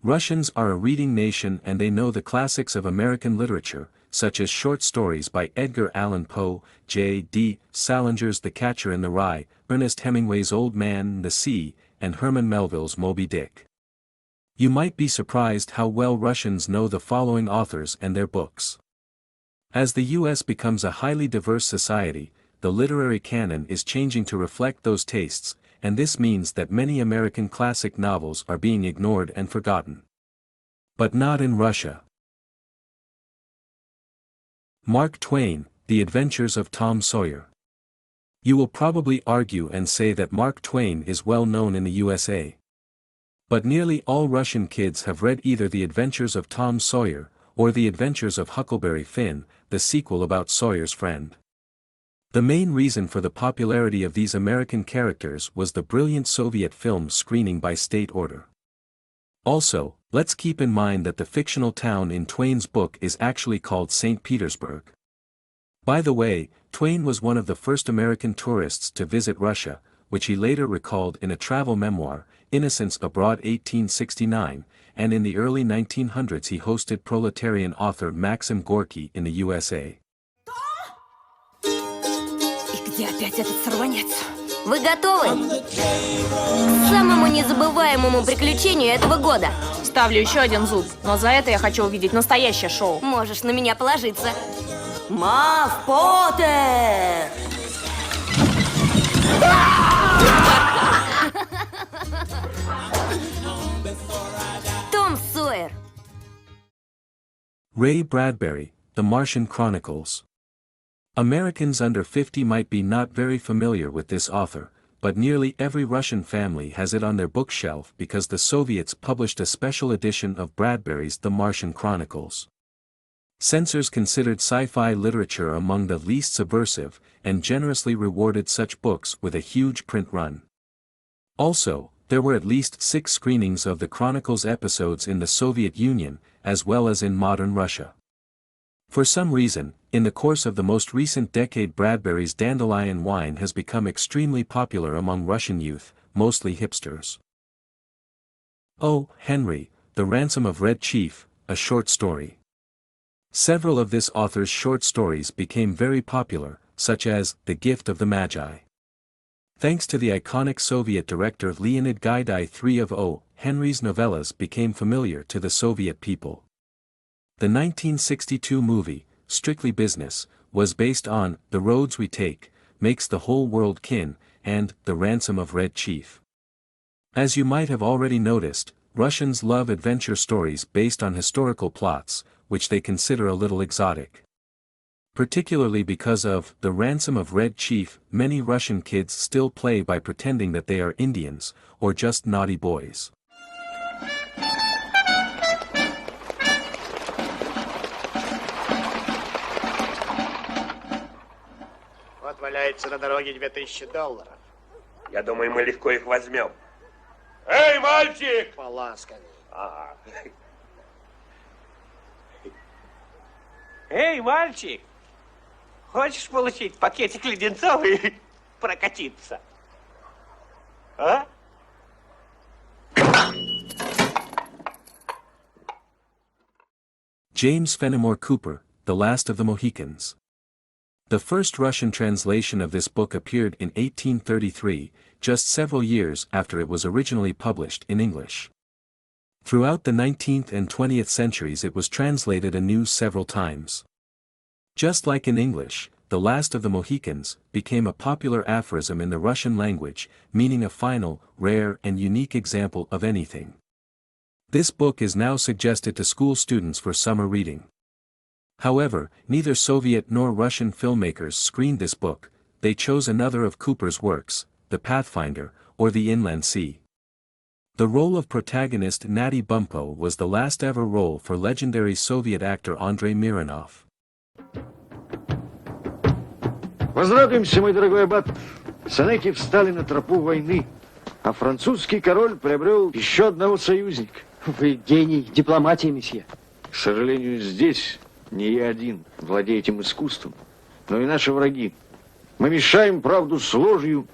Russians are a reading nation and they know the classics of American literature, such as short stories by Edgar Allan Poe, J.D. Salinger's The Catcher in the Rye, Ernest Hemingway's Old Man and the Sea, and Herman Melville's Moby Dick. You might be surprised how well Russians know the following authors and their books. As the U.S. becomes a highly diverse society, the literary canon is changing to reflect those tastes, and this means that many American classic novels are being ignored and forgotten. But not in Russia. Mark Twain, The Adventures of Tom Sawyer. You will probably argue and say that Mark Twain is well known in the USA. But nearly all Russian kids have read either The Adventures of Tom Sawyer, or The Adventures of Huckleberry Finn, the sequel about Sawyer's friend. The main reason for the popularity of these American characters was the brilliant Soviet film screening by state order. Also, let's keep in mind that the fictional town in Twain's book is actually called St. Petersburg. By the way, Twain was one of the first American tourists to visit Russia, which he later recalled in a travel memoir, Innocents Abroad 1869, and in the early 1900s he hosted proletarian author Maxim Gorky in the USA. Где опять этот сорванец? Вы готовы? К самому незабываемому приключению этого года. Ставлю еще один зуб, но за это я хочу увидеть настоящее шоу. Можешь на меня положиться. Мав Поттер! Том Сойер. Ray Bradbury, The Martian Chronicles. Americans under 50 might be not very familiar with this author, but nearly every Russian family has it on their bookshelf because the Soviets published a special edition of Bradbury's The Martian Chronicles. Censors considered sci-fi literature among the least subversive, and generously rewarded such books with a huge print run. Also, there were at least 6 screenings of the Chronicles episodes in the Soviet Union, as well as in modern Russia. For some reason, in the course of the most recent decade Bradbury's Dandelion Wine has become extremely popular among Russian youth, mostly hipsters. O. Henry, The Ransom of Red Chief, a short story. Several of this author's short stories became very popular, such as The Gift of the Magi. Thanks to the iconic Soviet director Leonid Gaidai, 3 of O. Henry's novellas became familiar to the Soviet people. The 1962 movie, Strictly Business, was based on The Roads We Take, Makes the Whole World Kin, and The Ransom of Red Chief. As you might have already noticed, Russians love adventure stories based on historical plots, which they consider a little exotic. Particularly because of The Ransom of Red Chief, many Russian kids still play by pretending that they are Indians, or just naughty boys. Вот валяется на дороге $2000. Я думаю, мы легко их возьмем. Эй, мальчик! Поласканный. Ага. Эй, мальчик! Хочешь получить пакетик леденцов и прокатиться? А? James Fenimore Cooper, The Last of the Mohicans. The first Russian translation of this book appeared in 1833, just several years after it was originally published in English. Throughout the 19th and 20th centuries it was translated anew several times. Just like in English, The Last of the Mohicans became a popular aphorism in the Russian language, meaning a final, rare and unique example of anything. This book is now suggested to school students for summer reading. However, neither Soviet nor Russian filmmakers screened this book, they chose another of Cooper's works, The Pathfinder, or The Inland Sea. The role of protagonist Natty Bumppo was the last ever role for legendary Soviet actor Andrei Mironov. Возрадуемся, мой дорогой аббат. Сенеки встали на тропу войны, а французский король приобрел еще одного союзника. Вы гений дипломатии, месье. К сожалению, здесь не я один владею этим искусством, но и наши враги. Мы мешаем правду с ложью,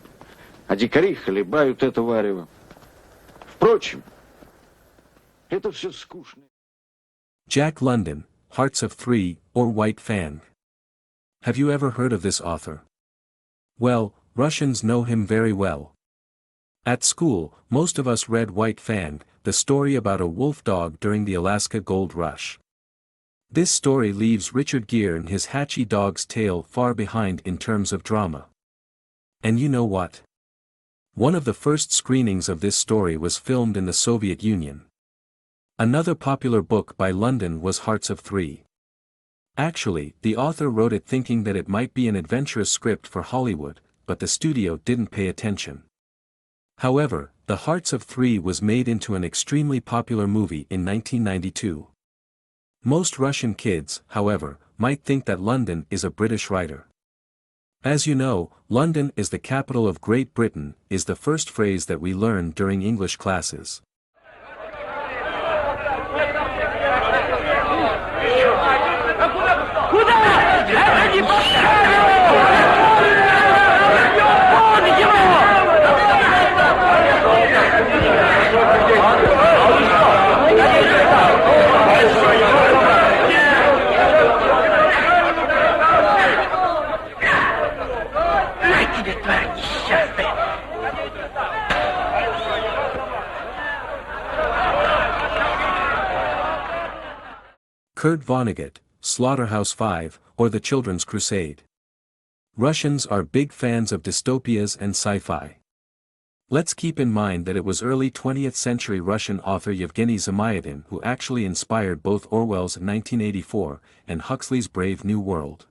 а дикари хлебают это варево. Впрочем, Это все скучно. Jack London, Hearts of Three, or White Fang. Have you ever heard of this author? Well, Russians know him very well. At school, most of us read White Fang, the story about a wolf dog during the Alaska Gold Rush. This story leaves Richard Gere and his hatchy dog's tale far behind in terms of drama. And you know what? One of the first screenings of this story was filmed in the Soviet Union. Another popular book by London was Hearts of Three. Actually, the author wrote it thinking that it might be an adventurous script for Hollywood, but the studio didn't pay attention. However, The Hearts of Three was made into an extremely popular movie in 1992. Most Russian kids, however, might think that London is a British writer. As you know, London is the capital of Great Britain, is the first phrase that we learn during English classes. Kurt Vonnegut, Slaughterhouse-Five, or The Children's Crusade. Russians are big fans of dystopias and sci-fi. Let's keep in mind that it was early 20th century Russian author Yevgeny Zamyatin who actually inspired both Orwell's 1984 and Huxley's Brave New World.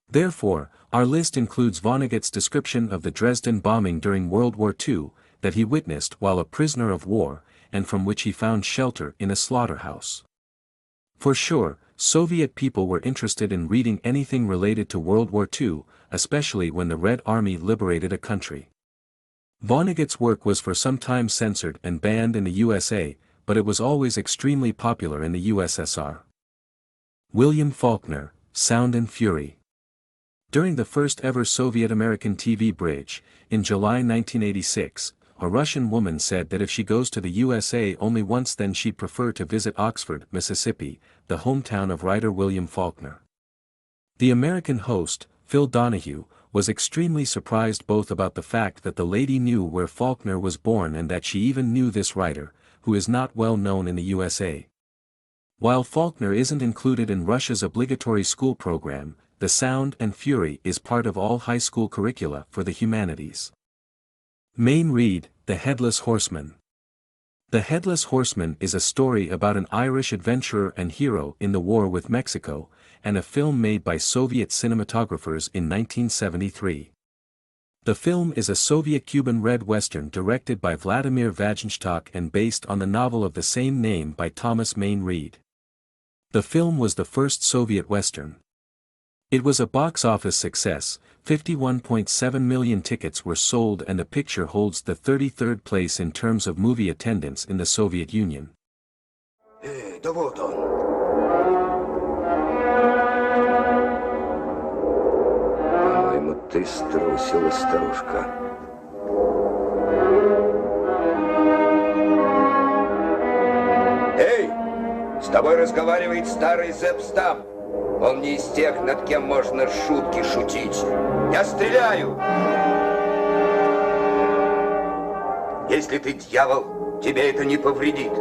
Therefore, our list includes Vonnegut's description of the Dresden bombing during World War II, that he witnessed while a prisoner of war, and from which he found shelter in a slaughterhouse. For sure, Soviet people were interested in reading anything related to World War II, especially when the Red Army liberated a country. Vonnegut's work was for some time censored and banned in the USA, but it was always extremely popular in the USSR. William Faulkner, Sound and Fury. During the first ever Soviet-American TV bridge, in July 1986, a Russian woman said that if she goes to the USA only once then she'd prefer to visit Oxford, Mississippi, the hometown of writer William Faulkner. The American host, Phil Donahue, was extremely surprised both about the fact that the lady knew where Faulkner was born and that she even knew this writer, who is not well known in the USA. While Faulkner isn't included in Russia's obligatory school program, The Sound and Fury is part of all high school curricula for the humanities. Mayne Reid, The Headless Horseman. The Headless Horseman is a story about an Irish adventurer and hero in the war with Mexico, and a film made by Soviet cinematographers in 1973. The film is a Soviet-Cuban red western directed by Vladimir Vajenchtok and based on the novel of the same name by Thomas Mayne Reid. The film was the first Soviet western. It was a box office success, 51.7 million tickets were sold and the picture holds the 33rd place in terms of movie attendance in the Soviet Union. Да вот он. По-моему, ты струсила, старушка. Эй! С тобой разговаривает старый Зепстам. Он не из тех, над кем можно шутки шутить. Я стреляю! Если ты дьявол, тебе это не повредит.